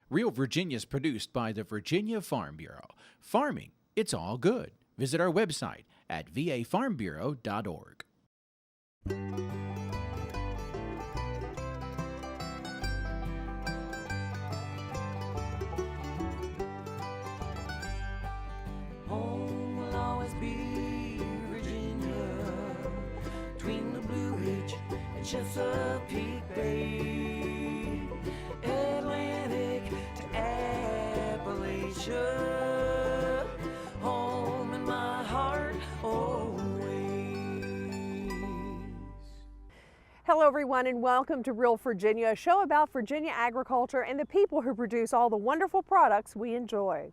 Real Virginia is produced by the Virginia Farm Bureau. Farming, it's all good. Visit our website at vafarmbureau.org. Home will always be Virginia, between the Blue Ridge and Chesterfield Bay, Atlantic to Appalachia, home in my heart always. Hello everyone and welcome to Real Virginia, a show about Virginia agriculture and the people who produce all the wonderful products we enjoy.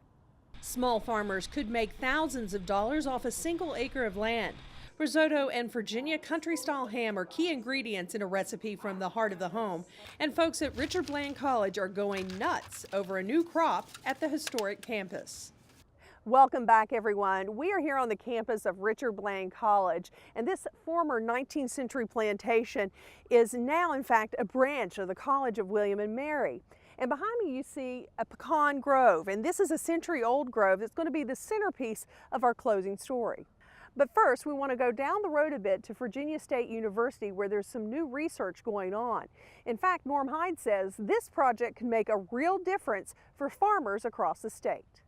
Small farmers could make thousands of dollars off a single acre of land. Risotto and Virginia country-style ham are key ingredients in a recipe from the heart of the home, and folks at Richard Bland College are going nuts over a new crop at the historic campus. Welcome back, everyone. We are here on the campus of Richard Bland College, and this former 19th century plantation is now, in fact, a branch of the College of William and Mary. And behind me you see a pecan grove, and this is a century-old grove that's going to be the centerpiece of our closing story. But first, we want to go down the road a bit to Virginia State University, where there's some new research going on. In fact, Norm Hyde says this project can make a real difference for farmers across the state.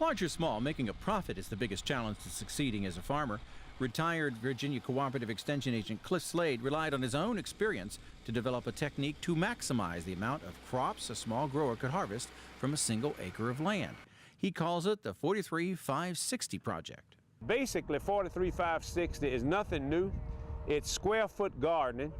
Large or small, making a profit is the biggest challenge to succeeding as a farmer. Retired Virginia Cooperative Extension agent Clif Slade relied on his own experience to develop a technique to maximize the amount of crops a small grower could harvest from a single acre of land. He calls it the 43-560 project. Basically, 43-560 is nothing new. It's square foot gardening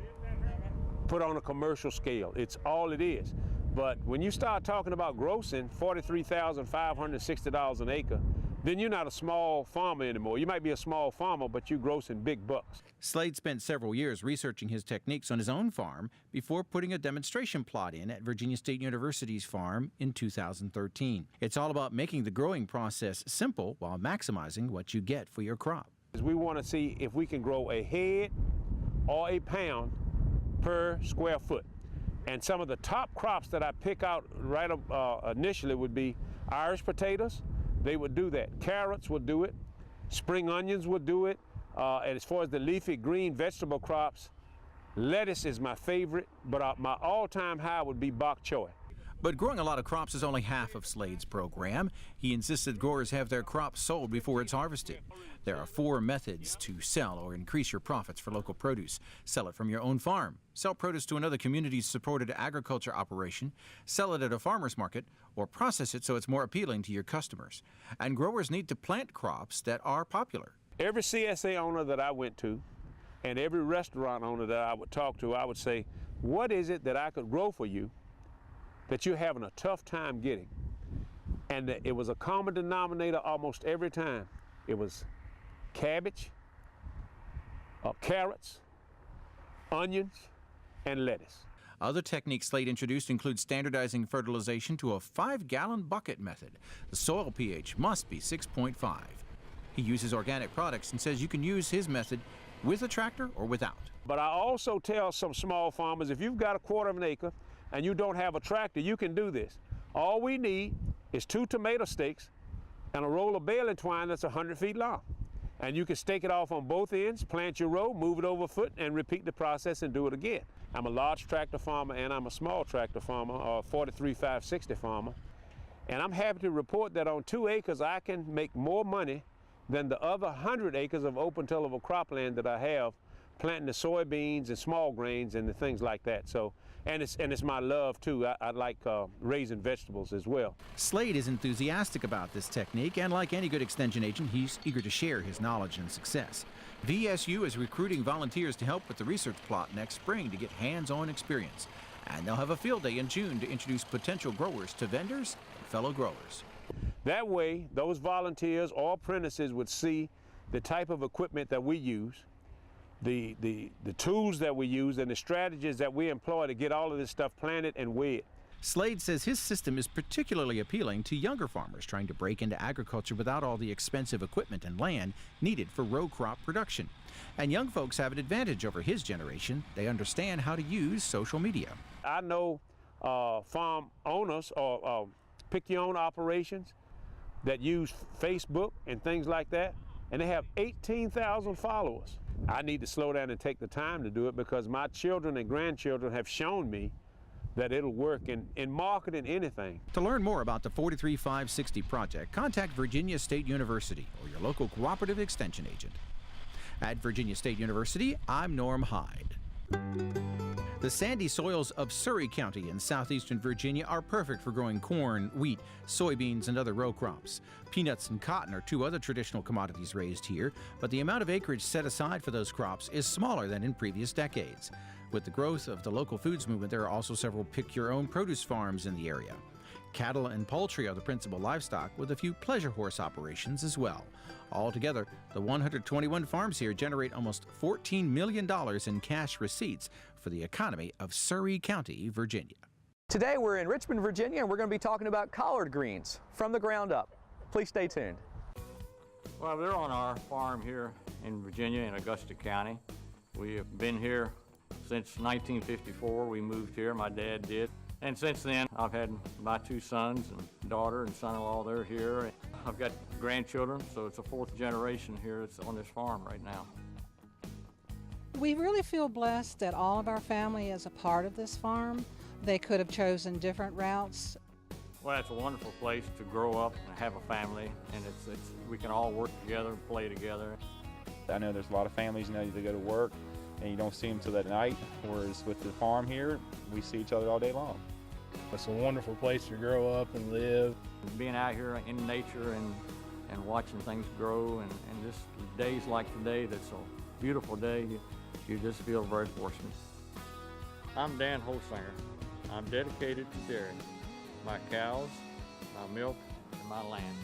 put on a commercial scale. It's all it is. But when you start talking about grossing $43,560 an acre, then you're not a small farmer anymore. You might be a small farmer, but you're grossing big bucks. Slade spent several years researching his techniques on his own farm before putting a demonstration plot in at Virginia State University's farm in 2013. It's all about making the growing process simple while maximizing what you get for your crop. We want to see if we can grow a head or a pound per square foot. And some of the top crops that I pick out right initially would be Irish potatoes. They would do that. Carrots would do it. Spring onions would do it. And as far as the leafy green vegetable crops, lettuce is my favorite, but my all-time high would be bok choy. But growing a lot of crops is only half of Slade's program. He insisted growers have their crops sold before it's harvested. There are 4 methods to sell or increase your profits for local produce. Sell it from your own farm, sell produce to another community-supported agriculture operation, sell it at a farmer's market, or process it so it's more appealing to your customers. And growers need to plant crops that are popular. Every CSA owner that I went to and every restaurant owner that I would talk to, I would say, what is it that I could grow for you that you're having a tough time getting? And it was a common denominator almost every time. It was cabbage, carrots, onions, and lettuce. Other techniques Slade introduced include standardizing fertilization to a 5-gallon bucket method. The soil pH must be 6.5. He uses organic products and says you can use his method with a tractor or without. But I also tell some small farmers, if you've got a quarter of an acre and you don't have a tractor, you can do this. All we need is 2 tomato stakes and a roll of baling twine that's 100 feet long. And you can stake it off on both ends, plant your row, move it over a foot, and repeat the process and do it again. I'm a large tractor farmer and I'm a small tractor farmer, or 43-560 farmer. And I'm happy to report that on 2 acres I can make more money than the other 100 acres of open tillable cropland that I have, planting the soybeans and small grains and the things like that. So, and it's my love too. I like raising vegetables as well. Slade is enthusiastic about this technique, and like any good extension agent, he's eager to share his knowledge and success. VSU is recruiting volunteers to help with the research plot next spring to get hands-on experience. And they'll have a field day in June to introduce potential growers to vendors and fellow growers. That way, those volunteers or apprentices would see the type of equipment that we use, the tools that we use, and the strategies that we employ to get all of this stuff planted and wed. Slade says his system is particularly appealing to younger farmers trying to break into agriculture without all the expensive equipment and land needed for row crop production. And young folks have an advantage over his generation. They understand how to use social media. I know farm owners or pick-your-own operations that use Facebook and things like that, and they have 18,000 followers. I need to slow down and take the time to do it because my children and grandchildren have shown me that it'll work in marketing anything. To learn more about the 43560 project, contact Virginia State University or your local cooperative extension agent. At Virginia State University, I'm Norm Hyde. The sandy soils of Surry County in southeastern Virginia are perfect for growing corn, wheat, soybeans, and other row crops. Peanuts and cotton are two other traditional commodities raised here, but the amount of acreage set aside for those crops is smaller than in previous decades. With the growth of the local foods movement, there are also several pick-your-own produce farms in the area. Cattle and poultry are the principal livestock, with a few pleasure horse operations as well. Altogether, the 121 farms here generate almost $14 million in cash receipts for the economy of Surry County, Virginia. Today we're in Richmond, Virginia, and we're going to be talking about collard greens from the ground up. Please stay tuned. Well, they're on our farm here in Virginia in Augusta County. We have been here since 1954. We moved here, my dad did. And since then, I've had my two sons and daughter and son-in-law, they're here. I've got grandchildren, so it's a fourth generation here that's on this farm right now. We really feel blessed that all of our family is a part of this farm. They could have chosen different routes. Well, it's a wonderful place to grow up and have a family, and we can all work together and play together. I know there's a lot of families, they go to work and you don't see them till that night, whereas with the farm here, we see each other all day long. It's a wonderful place to grow up and live. Being out here in nature and watching things grow, and just days like today, that's a beautiful day, you just feel very fortunate. I'm Dan Holsinger. I'm dedicated to dairy, my cows, my milk, and my land.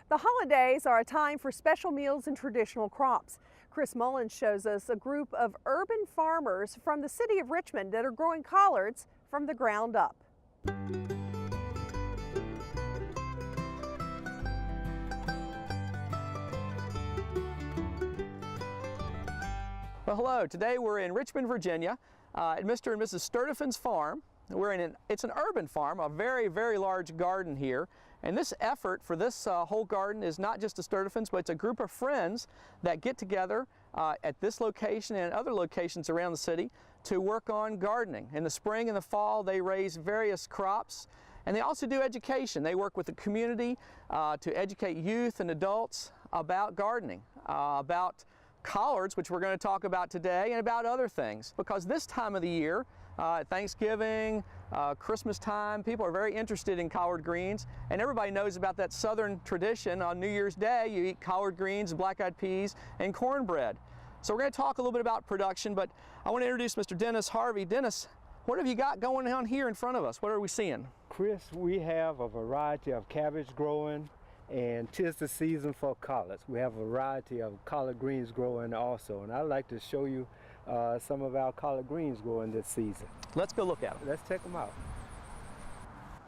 The holidays are a time for special meals and traditional crops. Chris Mullins shows us a group of urban farmers from the city of Richmond that are growing collards from the ground up. Well, hello. Today we're in Richmond, Virginia, at Mr. and Mrs. Sturtevant's farm. It's an urban farm, a very, very large garden here. And this effort for this whole garden is not just the Sturtevants, but it's a group of friends that get together at this location and other locations around the city to work on gardening. In the spring and the fall, they raise various crops, and they also do education. They work with the community to educate youth and adults about gardening, about collards, which we're going to talk about today, and about other things. Because this time of the year, Thanksgiving, Christmas time, people are very interested in collard greens, and everybody knows about that southern tradition. On New Year's Day, you eat collard greens, black-eyed peas, and cornbread. So we're going to talk a little bit about production, but I want to introduce Mr. Dennis Harvey. Dennis, what have you got going on here in front of us? What are we seeing? Chris, we have a variety of cabbage growing, and 'tis the season for collards. We have a variety of collard greens growing also, and I'd like to show you some of our collard greens growing this season. Let's go look at them. Let's check them out.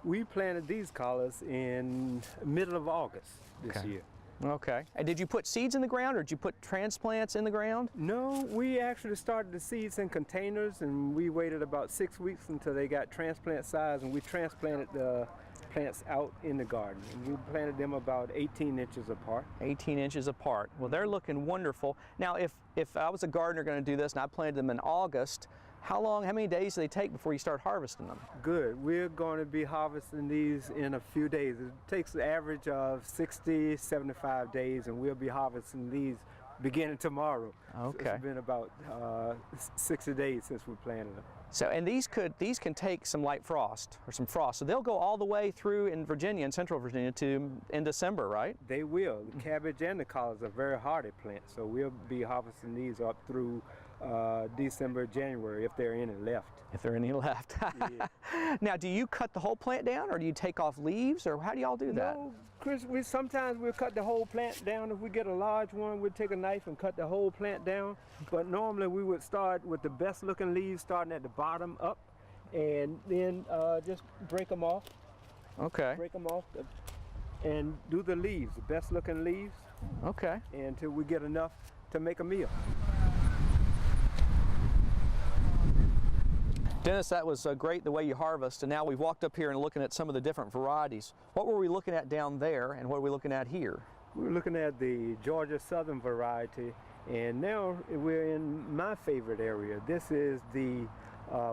We planted these collards in middle of August this year. Okay. And did you put seeds in the ground, or did you put transplants in the ground? No, we actually started the seeds in containers, and we waited about 6 weeks until they got transplant size, and we transplanted the plants out in the garden. And we planted them about 18 inches apart. 18 inches apart. Well, they're looking wonderful. Now, if I was a gardener going to do this and I planted them in August, how many days do they take before you start harvesting them? Good. We're going to be harvesting these in a few days. It takes an average of 60, 75 days, and we'll be harvesting these beginning tomorrow. Okay. So it's been about 60 days since we planted them. So, and these can take some light frost or some frost. So they'll go all the way through in Virginia, in central Virginia, to in December, right? They will. The cabbage and the collards are very hardy plants, so we'll be harvesting these up through December, January, if there are any left. If there are any left. Yeah. Now, do you cut the whole plant down, or do you take off leaves, or how do y'all do that? No, Chris, sometimes we'll cut the whole plant down. If we get a large one, we'll take a knife and cut the whole plant down. But normally we would start with the best looking leaves, starting at the bottom up, and then just break them off. Okay. Break them off and do the leaves, the best looking leaves. Okay. Until we get enough to make a meal. Dennis, that was great the way you harvest, and now we've walked up here and looking at some of the different varieties. What were we looking at down there, and what are we looking at here? We're looking at the Georgia Southern variety, and now we're in my favorite area. This is the,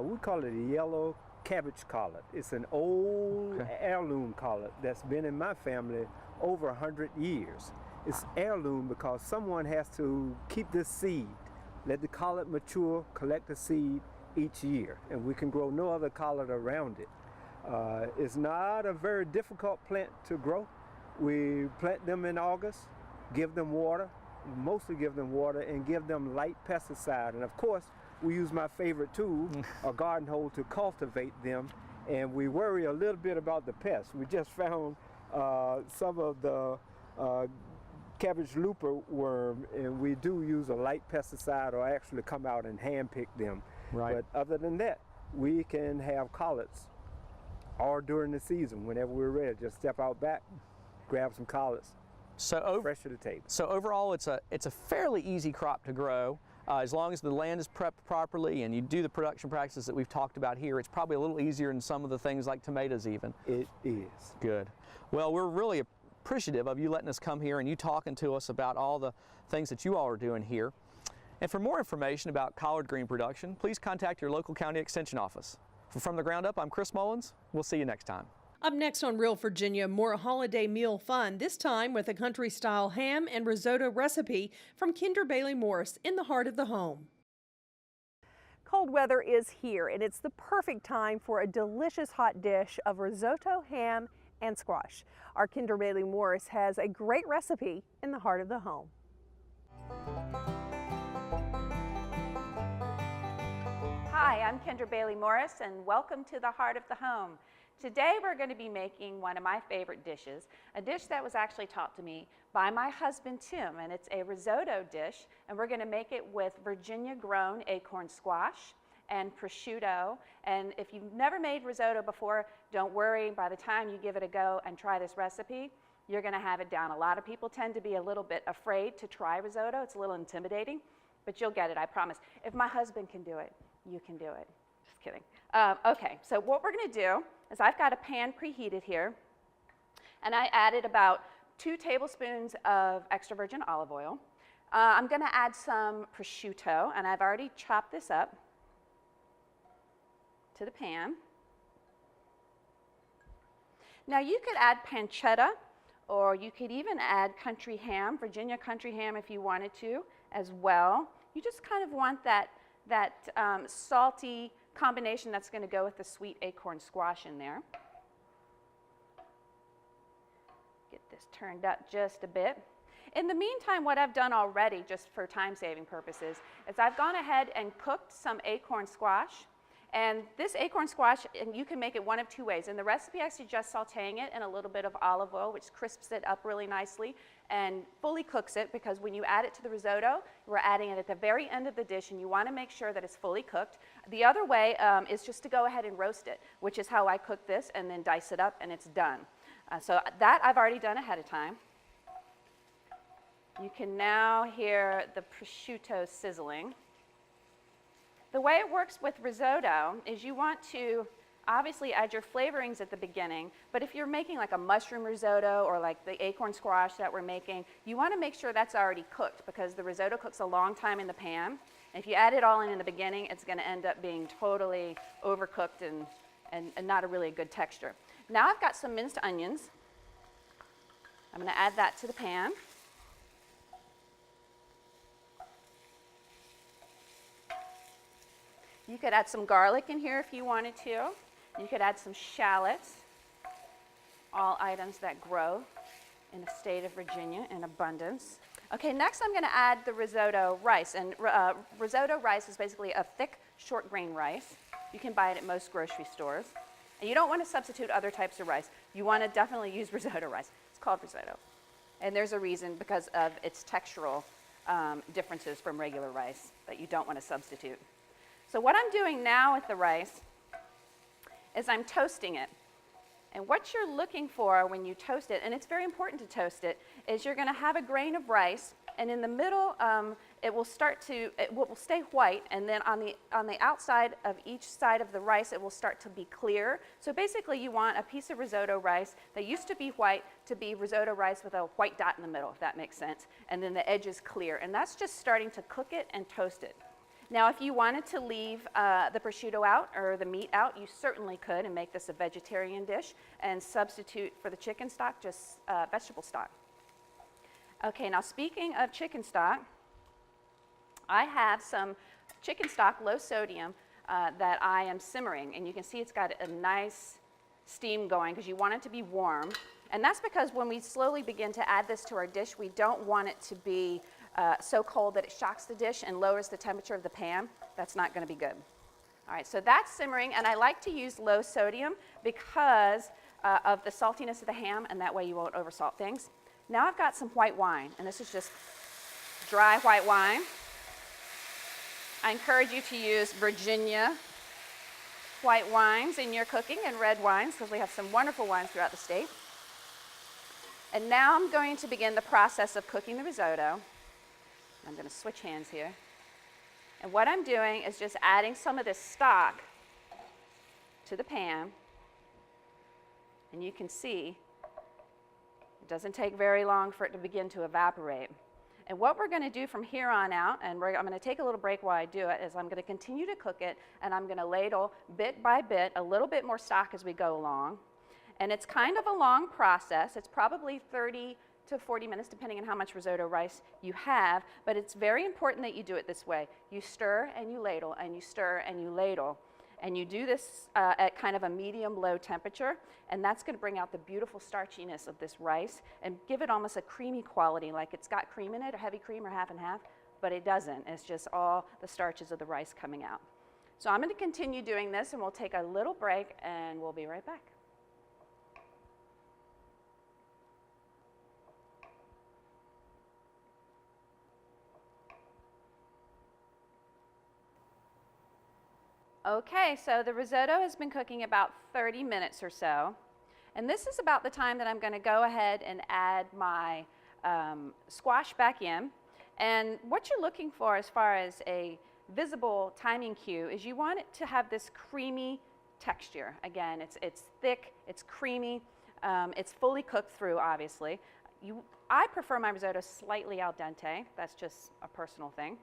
we call it a yellow cabbage collard. It's an old heirloom collard that's been in my family over 100 years. It's heirloom because someone has to keep this seed, let the collard mature, collect the seed each year, and we can grow no other collard around it. It's not a very difficult plant to grow. We plant them in August, give them water, mostly give them water, and give them light pesticide. And of course, we use my favorite tool, a garden hoe, to cultivate them, and we worry a little bit about the pests. We just found some of the cabbage looper worm, and we do use a light pesticide or actually come out and hand pick them. Right. But other than that, we can have collards all during the season. Whenever we're ready, just step out back, grab some collards, fresh to the table. So overall, it's a fairly easy crop to grow. As long as the land is prepped properly and you do the production practices that we've talked about here, it's probably a little easier than some of the things like tomatoes even. It is. Good. Well, we're really appreciative of you letting us come here and you talking to us about all the things that you all are doing here. And for more information about collard green production, please contact your local county extension office. From the Ground Up, I'm Chris Mullins. We'll see you next time. Up next on Real Virginia, more holiday meal fun, this time with a country-style ham and risotto recipe from Kendra Bailey Morris in the heart of the home. Cold weather is here, and it's the perfect time for a delicious hot dish of risotto, ham, and squash. Our Kendra Bailey Morris has a great recipe in the heart of the home. Hi, I'm Kendra Bailey Morris, and welcome to the Heart of the Home. Today we're going to be making one of my favorite dishes, a dish that was actually taught to me by my husband Tim, and it's a risotto dish, and we're going to make it with Virginia-grown acorn squash and prosciutto. And if you've never made risotto before, don't worry. By the time you give it a go and try this recipe, you're going to have it down. A lot of people tend to be a little bit afraid to try risotto. It's a little intimidating, but you'll get it, I promise. If my husband can do it, you can do it. Just kidding. Okay, so what we're going to do is I've got a pan preheated here, and I added about 2 tablespoons of extra virgin olive oil. I'm going to add some prosciutto, and I've already chopped this up to the pan. Now you could add pancetta, or you could even add country ham, Virginia country ham if you wanted to as well. You just kind of want that salty combination that's going to go with the sweet acorn squash in there. Get this turned up just a bit. In the meantime, what I've done already, just for time-saving purposes, is I've gone ahead and cooked some acorn squash. And this acorn squash, and you can make it one of 2 ways. In the recipe, I suggest sauteing it in a little bit of olive oil, which crisps it up really nicely and fully cooks it, because when you add it to the risotto, we're adding it at the very end of the dish, and you want to make sure that it's fully cooked. The other way is just to go ahead and roast it, which is how I cook this, and then dice it up, and it's done. So that I've already done ahead of time. You can now hear the prosciutto sizzling. The way it works with risotto is you want to obviously add your flavorings at the beginning, but if you're making like a mushroom risotto or like the acorn squash that we're making, you want to make sure that's already cooked, because the risotto cooks a long time in the pan. And if you add it all in the beginning, it's going to end up being totally overcooked and not a really good texture. Now I've got some minced onions. I'm going to add that to the pan. You could add some garlic in here if you wanted to. You could add some shallots, all items that grow in the state of Virginia in abundance. Okay, next I'm going to add the risotto rice. And risotto rice is basically a thick, short grain rice. You can buy it at most grocery stores. And you don't want to substitute other types of rice. You want to definitely use risotto rice. It's called risotto. And there's a reason, because of its textural differences from regular rice, that you don't want to substitute. So what I'm doing now with the rice is I'm toasting it. And what you're looking for when you toast it, and it's very important to toast it, is you're going to have a grain of rice And in the middle, it will stay white, and then on the outside of each side of the rice, it will start to be clear. So basically, you want a piece of risotto rice that used to be white to be risotto rice with a white dot in the middle, if that makes sense. And then the edge is clear, and that's just starting to cook it and toast it. Now, if you wanted to leave the prosciutto out or the meat out, you certainly could and make this a vegetarian dish and substitute for the chicken stock just vegetable stock. Okay, now speaking of chicken stock, I have some chicken stock, low sodium, that I am simmering. And you can see it's got a nice steam going because you want it to be warm. And that's because when we slowly begin to add this to our dish, we don't want it to be so cold that it shocks the dish and lowers the temperature of the pan. That's not going to be good. All right, so that's simmering, and I like to use low sodium because of the saltiness of the ham, and that way you won't oversalt things. Now I've got some white wine, and this is just dry white wine. I encourage you to use Virginia white wines in your cooking and red wines because we have some wonderful wines throughout the state. And now I'm going to begin the process of cooking the risotto. I'm going to switch hands here. And what I'm doing is just adding some of this stock to the pan. And you can see it doesn't take very long for it to begin to evaporate. And what we're going to do from here on out, and I'm going to take a little break while I do it, is I'm going to continue to cook it, and I'm going to ladle bit by bit a little bit more stock as we go along. And it's kind of a long process. It's probably 30 to 40 minutes, depending on how much risotto rice you have, but it's very important that you do it this way. You stir and you ladle, and you stir and you ladle. And you do this at kind of a medium-low temperature, and that's going to bring out the beautiful starchiness of this rice and give it almost a creamy quality, like it's got cream in it, or heavy cream, or half and half, but it doesn't. It's just all the starches of the rice coming out. So I'm going to continue doing this, and we'll take a little break, and we'll be right back. Okay, so the risotto has been cooking about 30 minutes or so. And this is about the time that I'm going to go ahead and add my squash back in. And what you're looking for as far as a visible timing cue is you want it to have this creamy texture. Again, it's thick, it's creamy, it's fully cooked through, obviously. I prefer my risotto slightly al dente. That's just a personal thing.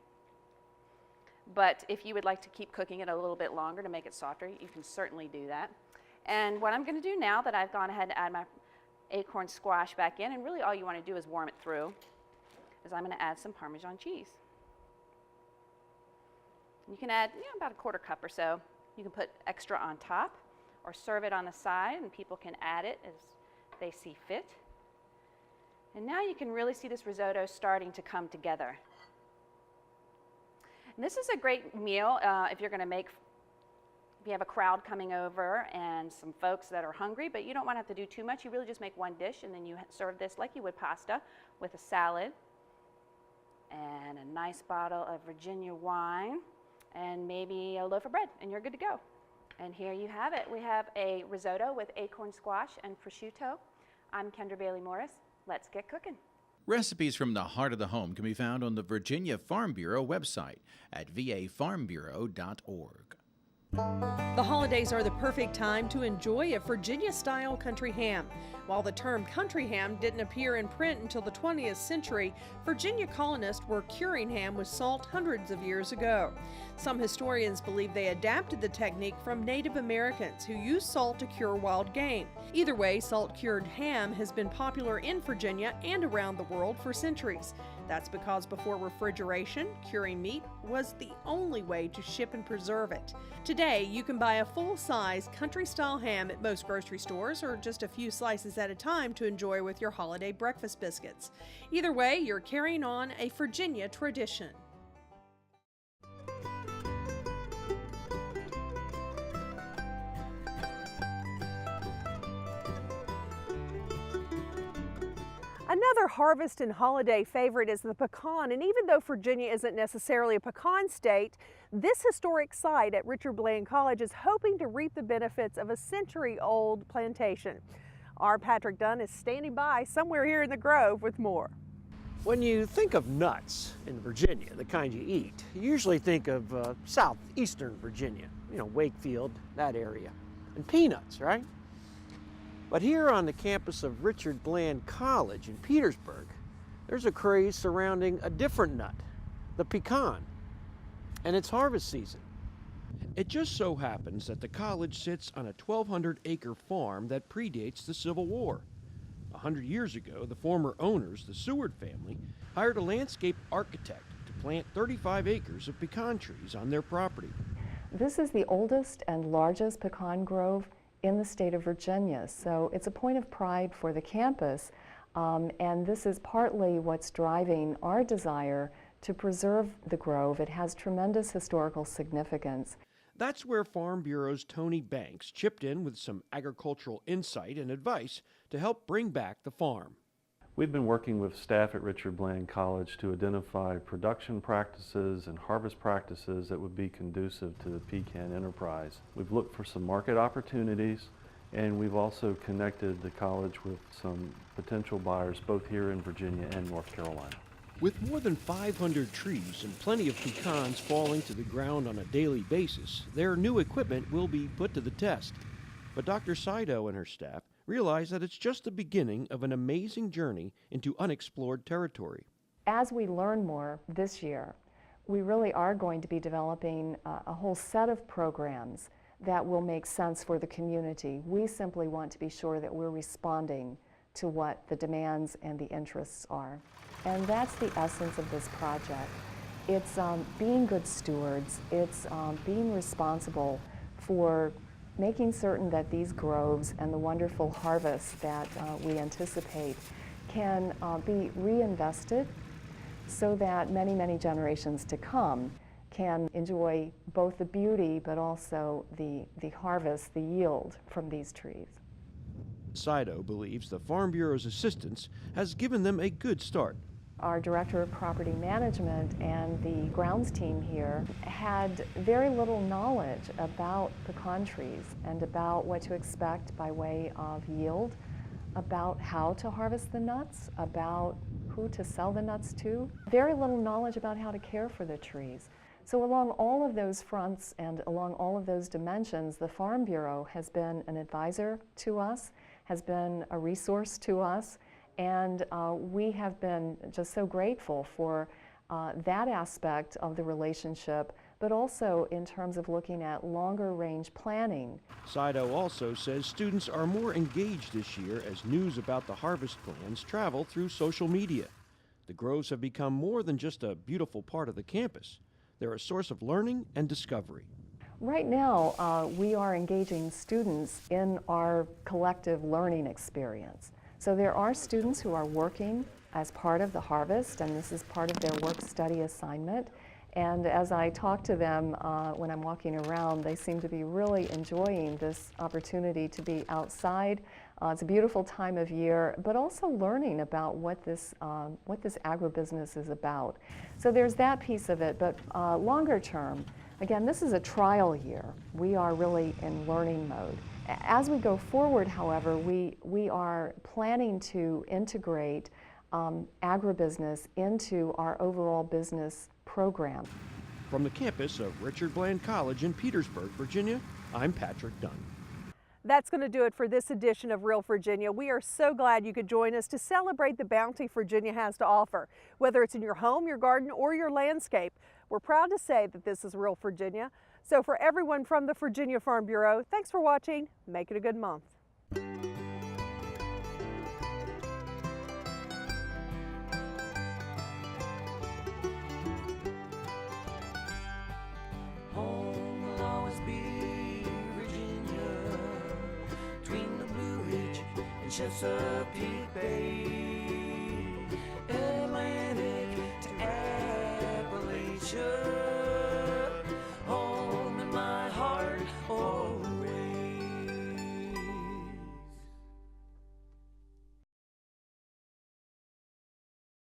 But if you would like to keep cooking it a little bit longer to make it softer, you can certainly do that. And what I'm going to do now that I've gone ahead and add my acorn squash back in, and really all you want to do is warm it through, is I'm going to add some Parmesan cheese. You can add about a 1/4 cup or so. You can put extra on top or serve it on the side, and people can add it as they see fit. And now you can really see this risotto starting to come together. And this is a great meal if you're going to make, if you have a crowd coming over and some folks that are hungry, but you don't want to have to do too much. You really just make one dish, and then you serve this like you would pasta with a salad and a nice bottle of Virginia wine and maybe a loaf of bread, and you're good to go. And here you have it. We have a risotto with acorn squash and prosciutto. I'm Kendra Bailey Morris. Let's get cooking. Recipes from the heart of the home can be found on the Virginia Farm Bureau website at vafarmbureau.org. The holidays are the perfect time to enjoy a Virginia-style country ham. While the term country ham didn't appear in print until the 20th century, Virginia colonists were curing ham with salt hundreds of years ago. Some historians believe they adapted the technique from Native Americans who used salt to cure wild game. Either way, salt-cured ham has been popular in Virginia and around the world for centuries. That's because before refrigeration, curing meat was the only way to ship and preserve it. Today, you can buy a full-size country-style ham at most grocery stores or just a few slices at a time to enjoy with your holiday breakfast biscuits. Either way, you're carrying on a Virginia tradition. Another harvest and holiday favorite is the pecan, and even though Virginia isn't necessarily a pecan state, this historic site at Richard Bland College is hoping to reap the benefits of a century-old plantation. Our Patrick Dunn is standing by somewhere here in the Grove with more. When you think of nuts in Virginia, the kind you eat, you usually think of southeastern Virginia, Wakefield, that area, and peanuts, right? But here on the campus of Richard Bland College in Petersburg, there's a craze surrounding a different nut, the pecan, and it's harvest season. It just so happens that the college sits on a 1,200-acre farm that predates the Civil War. 100 years ago, the former owners, the Seward family, hired a landscape architect to plant 35 acres of pecan trees on their property. This is the oldest and largest pecan grove in the state of Virginia, so it's a point of pride for the campus, and this is partly what's driving our desire to preserve the grove. It has tremendous historical significance. That's where Farm Bureau's Tony Banks chipped in with some agricultural insight and advice to help bring back the farm. We've been working with staff at Richard Bland College to identify production practices and harvest practices that would be conducive to the pecan enterprise. We've looked for some market opportunities, and we've also connected the college with some potential buyers both here in Virginia and North Carolina. With more than 500 trees and plenty of pecans falling to the ground on a daily basis, their new equipment will be put to the test. But Dr. Slade and her staff realize that it's just the beginning of an amazing journey into unexplored territory. As we learn more this year, we really are going to be developing a whole set of programs that will make sense for the community. We simply want to be sure that we're responding to what the demands and the interests are. And that's the essence of this project. It's being good stewards. It's being responsible for making certain that these groves and the wonderful harvests that we anticipate can be reinvested so that many, many generations to come can enjoy both the beauty but also the harvest, the yield from these trees. Slade believes the Farm Bureau's assistance has given them a good start. Our Director of Property Management and the grounds team here had very little knowledge about pecan trees and about what to expect by way of yield, about how to harvest the nuts, about who to sell the nuts to. Very little knowledge about how to care for the trees. So along all of those fronts and along all of those dimensions, the Farm Bureau has been an advisor to us, has been a resource to us, and we have been just so grateful for that aspect of the relationship, but also in terms of looking at longer range planning. Slade also says students are more engaged this year as news about the harvest plans travel through social media. The groves have become more than just a beautiful part of the campus. They're a source of learning and discovery. Right now, we are engaging students in our collective learning experience. So there are students who are working as part of the harvest, and this is part of their work-study assignment. And as I talk to them when I'm walking around, they seem to be really enjoying this opportunity to be outside. It's a beautiful time of year, but also learning about what this agribusiness is about. So there's that piece of it, but longer term, again, this is a trial year. We are really in learning mode. As we go forward, however, we are planning to integrate agribusiness into our overall business program. From the campus of Richard Bland College in Petersburg, Virginia, I'm Patrick Dunn. That's going to do it for this edition of Real Virginia. We are so glad you could join us to celebrate the bounty Virginia has to offer. Whether it's in your home, your garden, or your landscape, we're proud to say that this is Real Virginia. So for everyone from the Virginia Farm Bureau, thanks for watching. Make it a good month. Home will always be Virginia, between the Blue Ridge and Chesterfield Bay.